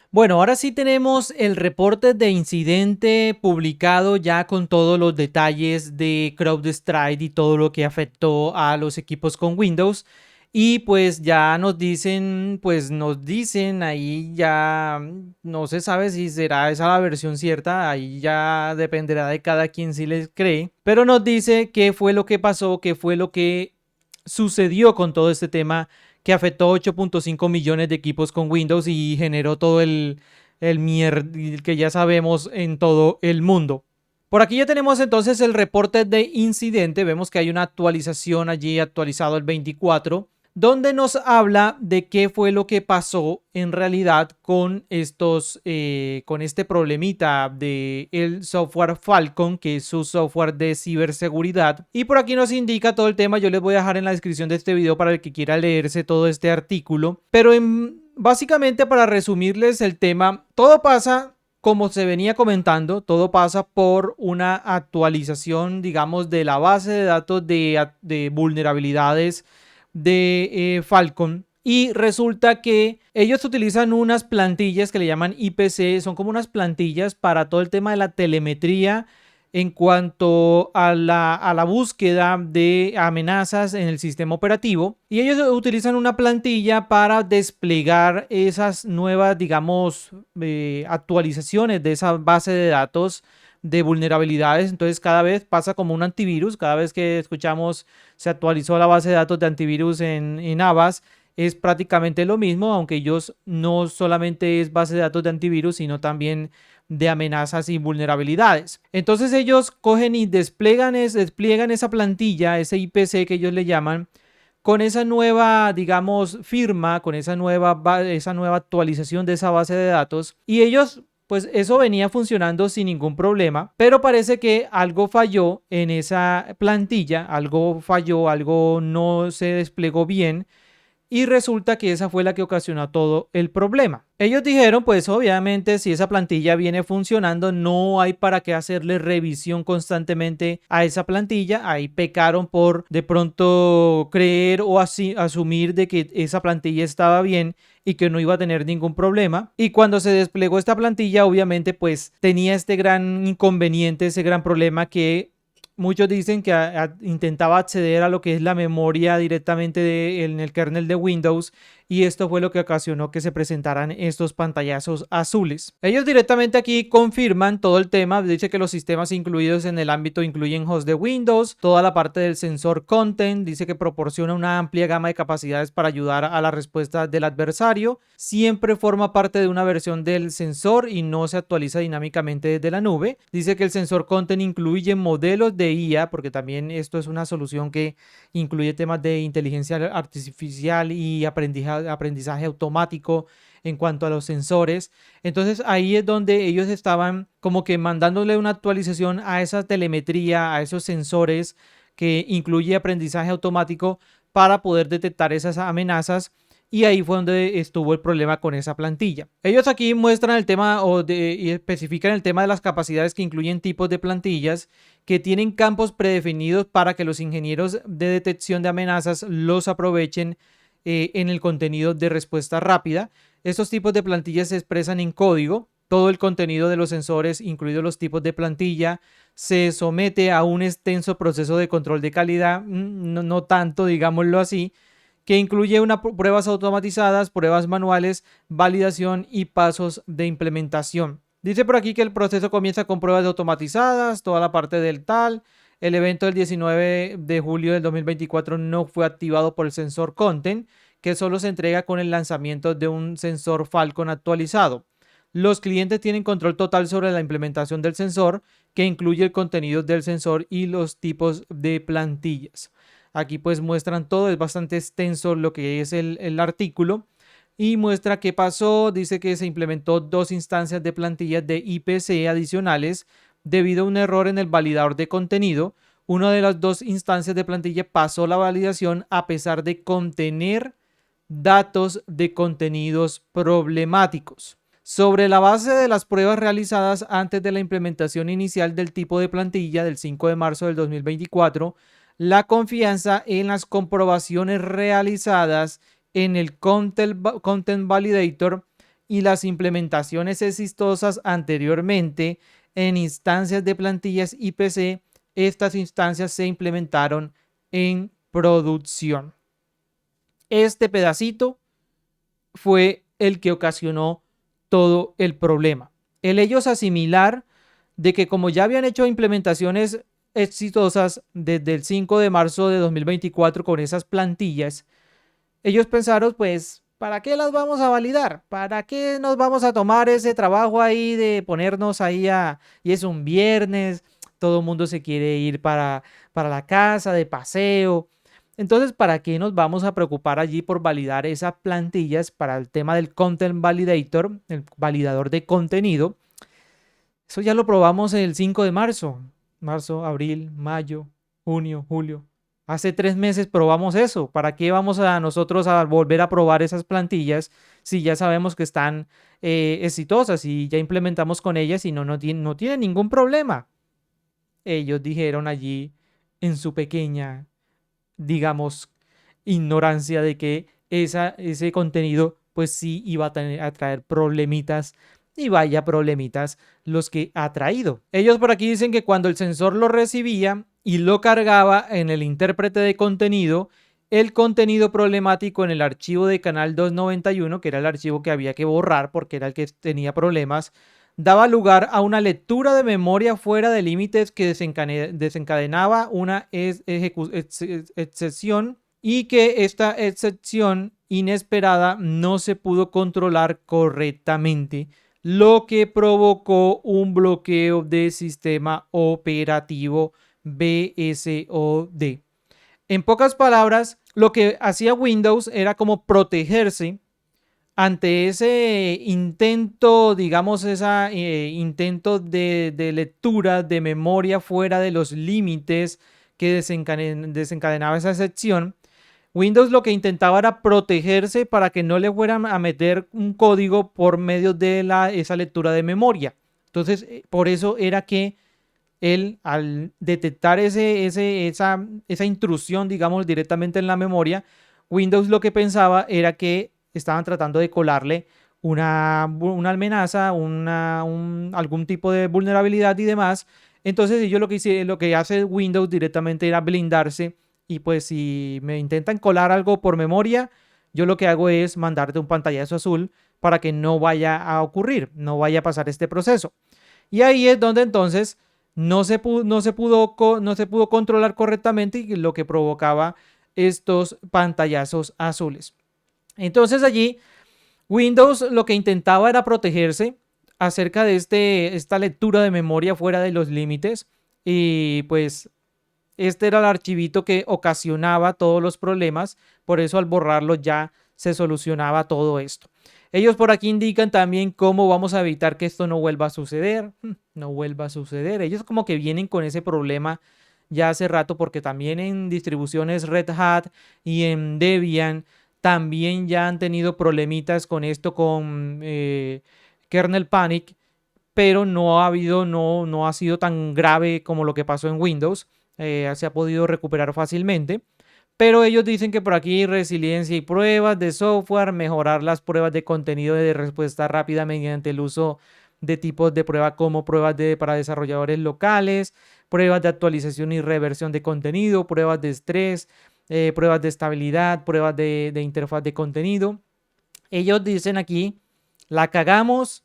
Bueno, ahora sí tenemos el reporte de incidente publicado ya con todos los detalles de CrowdStrike y todo lo que afectó a los equipos con Windows. Y pues ya nos dicen ahí ya no se sabe si será esa la versión cierta, ahí ya dependerá de cada quien si les cree, pero nos dice qué fue lo que pasó, qué fue lo que sucedió con todo este tema que afectó 8.5 millones de equipos con Windows y generó todo el que ya sabemos en todo el mundo. Por aquí ya tenemos entonces el reporte de incidente. Vemos que hay una actualización allí actualizado el 24, donde nos habla de qué fue lo que pasó en realidad con con este problemita de el software Falcon, que es su software de ciberseguridad. Y por aquí nos indica todo el tema. Yo les voy a dejar en la descripción de este video para el que quiera leerse todo este artículo. Pero básicamente para resumirles el tema, todo pasa como se venía comentando, todo pasa por una actualización, digamos, de la base de datos de vulnerabilidades de Falcon. Y resulta que ellos utilizan unas plantillas que le llaman IPC, son como unas plantillas para todo el tema de la telemetría en cuanto a la búsqueda de amenazas en el sistema operativo. Y ellos utilizan una plantilla para desplegar esas nuevas, digamos, actualizaciones de esa base de datos de vulnerabilidades. Entonces cada vez pasa como un antivirus. Cada vez que escuchamos se actualizó la base de datos de antivirus en Avast, es prácticamente lo mismo, aunque ellos no solamente es base de datos de antivirus, sino también de amenazas y vulnerabilidades. Entonces ellos cogen y despliegan esa plantilla, ese IPC que ellos le llaman, con esa nueva, digamos, firma, con esa nueva actualización de esa base de datos. Y ellos, pues eso venía funcionando sin ningún problema, pero parece que algo falló en esa plantilla, algo falló, algo no se desplegó bien y resulta que esa fue la que ocasionó todo el problema. Ellos dijeron, pues obviamente si esa plantilla viene funcionando, no hay para qué hacerle revisión constantemente a esa plantilla. Ahí pecaron por de pronto creer o asumir de que esa plantilla estaba bien y que no iba a tener ningún problema. Y cuando se desplegó esta plantilla, obviamente pues tenía este gran inconveniente, ese gran problema que muchos dicen que intentaba acceder a lo que es la memoria directamente en el kernel de Windows y esto fue lo que ocasionó que se presentaran estos pantallazos azules. Ellos directamente aquí confirman todo el tema, dice que los sistemas incluidos en el ámbito incluyen host de Windows, toda la parte del sensor content, dice que proporciona una amplia gama de capacidades para ayudar a la respuesta del adversario, siempre forma parte de una versión del sensor y no se actualiza dinámicamente desde la nube. Dice que el sensor content incluye modelos de IA, porque también esto es una solución que incluye temas de inteligencia artificial y aprendizaje automático en cuanto a los sensores. Entonces ahí es donde ellos estaban como que mandándole una actualización a esa telemetría, a esos sensores que incluye aprendizaje automático para poder detectar esas amenazas y ahí fue donde estuvo el problema con esa plantilla. Ellos aquí muestran el tema y especifican el tema de las capacidades que incluyen tipos de plantillas que tienen campos predefinidos para que los ingenieros de detección de amenazas los aprovechen en el contenido de respuesta rápida. Estos tipos de plantillas se expresan en código. Todo el contenido de los sensores, incluidos los tipos de plantilla, se somete a un extenso proceso de control de calidad, no tanto, digámoslo así, que incluye pruebas automatizadas, pruebas manuales, validación y pasos de implementación. Dice por aquí que el proceso comienza con pruebas automatizadas, toda la parte del tal. El evento del 19 de julio del 2024 no fue activado por el sensor Content, que solo se entrega con el lanzamiento de un sensor Falcon actualizado. Los clientes tienen control total sobre la implementación del sensor, que incluye el contenido del sensor y los tipos de plantillas. Aquí pues muestran todo, es bastante extenso lo que es el artículo y muestra qué pasó. Dice que se implementó dos instancias de plantillas de IPC adicionales debido a un error en el validador de contenido. Una de las dos instancias de plantilla pasó la validación a pesar de contener datos de contenidos problemáticos. Sobre la base de las pruebas realizadas antes de la implementación inicial del tipo de plantilla del 5 de marzo del 2024, la confianza en las comprobaciones realizadas en el Content Validator y las implementaciones exitosas anteriormente en instancias de plantillas IPC, estas instancias se implementaron en producción. Este pedacito fue el que ocasionó todo el problema. El ellos asimilar de que como ya habían hecho implementaciones exitosas desde el 5 de marzo de 2024 con esas plantillas, ellos pensaron, pues, ¿para qué las vamos a validar? ¿Para qué nos vamos a tomar ese trabajo ahí de ponernos ahí y es un viernes, todo el mundo se quiere ir para la casa de paseo? Entonces, ¿para qué nos vamos a preocupar allí por validar esas plantillas para el tema del Content Validator, el validador de contenido? Eso ya lo probamos el 5 de marzo. Marzo, abril, mayo, junio, julio. Hace 3 meses probamos eso. ¿Para qué vamos a nosotros a volver a probar esas plantillas si ya sabemos que están exitosas y ya implementamos con ellas y no tiene ningún problema? Ellos dijeron allí en su pequeña, digamos, ignorancia de que ese contenido pues sí iba a traer problemitas, y vaya problemitas los que ha traído. Ellos por aquí dicen que cuando el sensor lo recibía y lo cargaba en el intérprete de contenido, el contenido problemático en el archivo de canal 291, que era el archivo que había que borrar porque era el que tenía problemas, daba lugar a una lectura de memoria fuera de límites que desencadenaba una excepción, y que esta excepción inesperada no se pudo controlar correctamente, lo que provocó un bloqueo de sistema operativo BSOD. En pocas palabras, lo que hacía Windows era como protegerse ante ese intento, digamos, ese intento de lectura de memoria fuera de los límites que desencadenaba esa sección. Windows lo que intentaba era protegerse para que no le fueran a meter un código por medio de esa lectura de memoria. Entonces, por eso era que él, al detectar esa intrusión, digamos, directamente en la memoria, Windows lo que pensaba era que estaban tratando de colarle una amenaza, algún tipo de vulnerabilidad y demás. Entonces ellos lo que hace Windows directamente era blindarse, y pues si me intentan colar algo por memoria, yo lo que hago es mandarte un pantallazo azul para que no vaya a ocurrir, no vaya a pasar este proceso. Y ahí es donde entonces no se pudo controlar correctamente, y lo que provocaba estos pantallazos azules. Entonces allí Windows lo que intentaba era protegerse acerca de esta lectura de memoria fuera de los límites, y pues este era el archivito que ocasionaba todos los problemas. Por eso al borrarlo ya se solucionaba todo esto. Ellos por aquí indican también cómo vamos a evitar que esto no vuelva a suceder. No vuelva a suceder. Ellos como que vienen con ese problema ya hace rato, porque también en distribuciones Red Hat y en Debian también ya han tenido problemitas con esto, con kernel panic, pero no ha sido tan grave como lo que pasó en Windows. Se ha podido recuperar fácilmente. Pero ellos dicen que por aquí resiliencia y pruebas de software, mejorar las pruebas de contenido de respuesta rápida mediante el uso de tipos de prueba como pruebas para desarrolladores locales, pruebas de actualización y reversión de contenido, pruebas de estrés, pruebas de estabilidad, pruebas de interfaz de contenido. Ellos dicen aquí, la cagamos,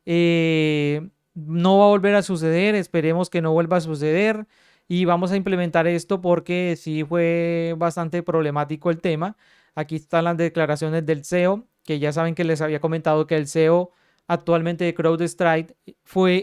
no va a volver a suceder, esperemos que no vuelva a suceder. Y vamos a implementar esto porque sí fue bastante problemático el tema. Aquí están las declaraciones del CEO, que ya saben que les había comentado que el CEO actualmente de CrowdStrike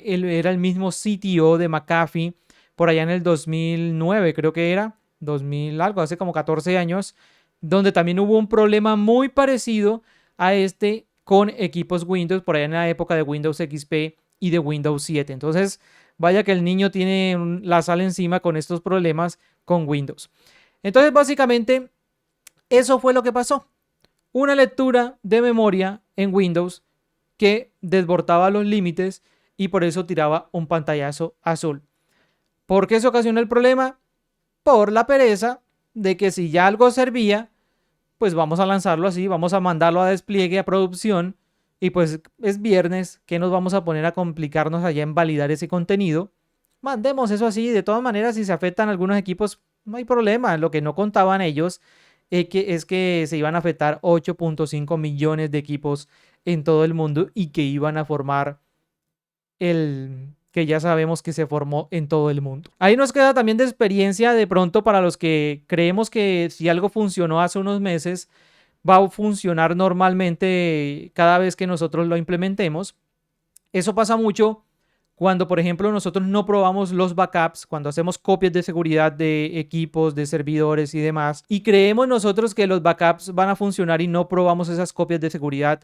era el mismo CTO de McAfee por allá en el 2009, creo que era, 2000 algo, hace como 14 años, donde también hubo un problema muy parecido a este con equipos Windows, por allá en la época de Windows XP y de Windows 7. Entonces, vaya que el niño tiene la sal encima con estos problemas con Windows. Entonces, básicamente, eso fue lo que pasó. Una lectura de memoria en Windows que desbordaba los límites y por eso tiraba un pantallazo azul. ¿Por qué se ocasionó el problema? Por la pereza de que si ya algo servía, pues vamos a lanzarlo así, vamos a mandarlo a despliegue, a producción, y pues es viernes, ¿qué nos vamos a poner a complicarnos allá en validar ese contenido? Mandemos eso así. De todas maneras, si se afectan algunos equipos, no hay problema. Lo que no contaban ellos es que se iban a afectar 8.5 millones de equipos en todo el mundo y que iban a formar el que ya sabemos que se formó en todo el mundo. Ahí nos queda también de experiencia de pronto para los que creemos que si algo funcionó hace unos meses, va a funcionar normalmente cada vez que nosotros lo implementemos. Eso pasa mucho cuando, por ejemplo, nosotros no probamos los backups, cuando hacemos copias de seguridad de equipos, de servidores y demás, y creemos nosotros que los backups van a funcionar y no probamos esas copias de seguridad,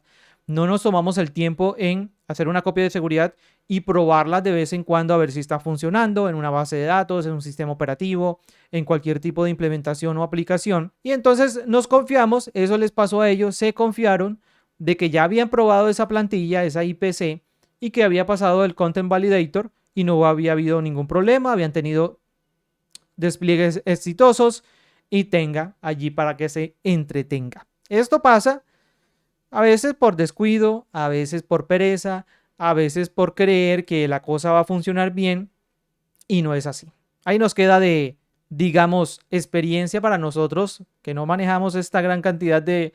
no nos tomamos el tiempo en hacer una copia de seguridad y probarlas de vez en cuando a ver si está funcionando en una base de datos, en un sistema operativo, en cualquier tipo de implementación o aplicación. Y entonces nos confiamos, eso les pasó a ellos, se confiaron de que ya habían probado esa plantilla, esa IPC, y que había pasado el Content Validator y no había habido ningún problema, habían tenido despliegues exitosos y tenga allí para que se entretenga. Esto pasa a veces por descuido, a veces por pereza, a veces por creer que la cosa va a funcionar bien y no es así. Ahí nos queda de, digamos, experiencia para nosotros que no manejamos esta gran cantidad de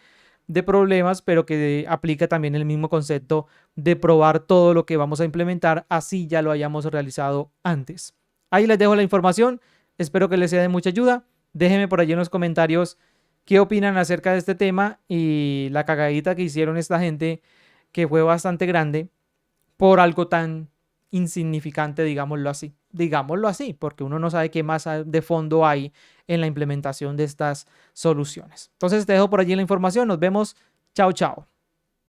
problemas, pero que aplica también el mismo concepto de probar todo lo que vamos a implementar, así ya lo hayamos realizado antes. Ahí les dejo la información, espero que les sea de mucha ayuda. Déjenme por allí en los comentarios qué opinan acerca de este tema y la cagadita que hicieron esta gente, que fue bastante grande por algo tan insignificante, digámoslo así, porque uno no sabe qué más de fondo hay en la implementación de estas soluciones. Entonces te dejo por allí la información, nos vemos, chao, chao.